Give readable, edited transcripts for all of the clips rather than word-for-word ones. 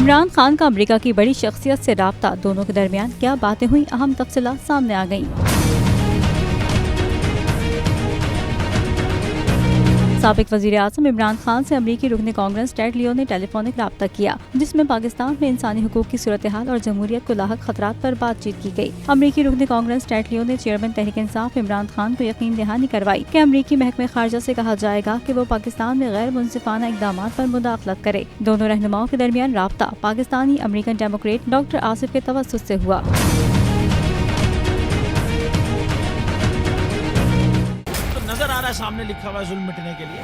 عمران خان کا امریکہ کی بڑی شخصیت سے رابطہ، دونوں کے درمیان کیا باتیں ہوئی، اہم تفصیلات سامنے آ گئیں۔ سابق وزیر اعظم عمران خان سے امریکی رکن کانگریس ٹیڈ لیو نے ٹیلی فونک رابطہ کیا، جس میں پاکستان میں انسانی حقوق کی صورتحال اور جمہوریت کو لاحق خطرات پر بات چیت کی گئی۔ امریکی رکن کانگریس ٹیڈ لیو نے چیئرمین تحریک انصاف عمران خان کو یقین دہانی کروائی کہ امریکی محکمہ خارجہ سے کہا جائے گا کہ وہ پاکستان میں غیر منصفانہ اقدامات پر مداخلت کرے۔ دونوں رہنماؤں کے درمیان رابطہ Pakistani American Democrat doctor Asif کے توسط سے ہوا۔ نظر آ رہا ہے سامنے لکھا ہوا ہے ظلم مٹنے کے لیے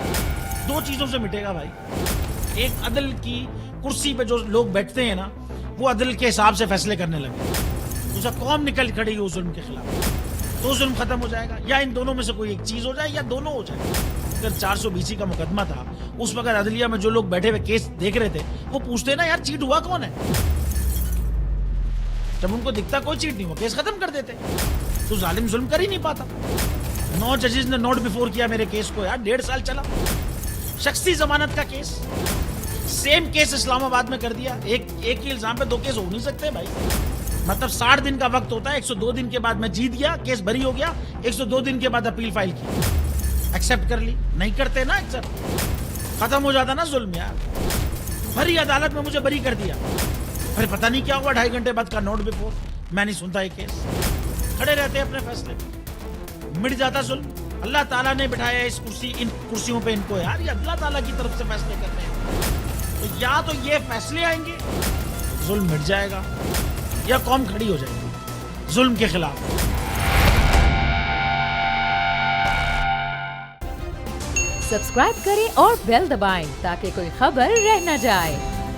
دو چیزوں سے مٹے گا بھائی۔ ایک عدل کی کرسی پہ جو لوگ بیٹھتے ہیں نا، وہ عدل کے حساب سے فیصلے کرنے لگے، دوسرا قوم نکل کھڑی ہے اس ظلم کے خلاف، تو ظلم ختم ہو جائے گا، یا ان دونوں میں سے کوئی ایک چیز ہو جائے یا دونوں ہو جائے۔ اگر 420 کا مقدمہ تھا، اس وقت عدلیہ میں جو لوگ بیٹھے ہوئے کیس دیکھ رہے تھے وہ پوچھتے نا یار چیٹ ہوا کون ہے، جب ان کو دکھتا کوئی چیٹ نہیں ہوا کیس ختم کر دیتے، تو ظالم ظلم کر ہی نہیں پاتا۔ 9 ججز نے نوٹ بیفور کیا میرے کیس کو، یار 1.5 سال چلا، شخصی ضمانت کا کیس، سیم کیس اسلام آباد میں کر دیا، ایک ہی الزام پہ 2 کیس ہو نہیں سکتے بھائی، مطلب 60 دن کا وقت ہوتا ہے، 102 دن کے بعد میں جیت گیا، کیس بری ہو گیا، 102 دن کے بعد اپیل فائل کی، ایکسپٹ کر لی، نہیں کرتے نا ایکسپٹ، ختم ہو جاتا نا ظلم یار، بھری عدالت میں مجھے بری کر دیا، پھر پتہ نہیں کیا ہوا 2.5 گھنٹے بعد کا نوٹ بیفور، میں نہیں سنتا یہ کیس، کھڑے رہتے اپنے فیصلے مٹ جاتا ظلم۔ اللہ تعالیٰ نے بٹھایا اس ان کرسیوں پہ ان کو، یار یہ اللہ تعالیٰ کی طرف سے فیصلے کرتے ہیں، تو یا تو یہ فیصلے آئیں گے ظلم مٹ جائے گا، یا قوم کھڑی ہو جائے گی ظلم کے خلاف۔ سبسکرائب کریں اور بیل دبائیں تاکہ کوئی خبر رہ نہ جائے۔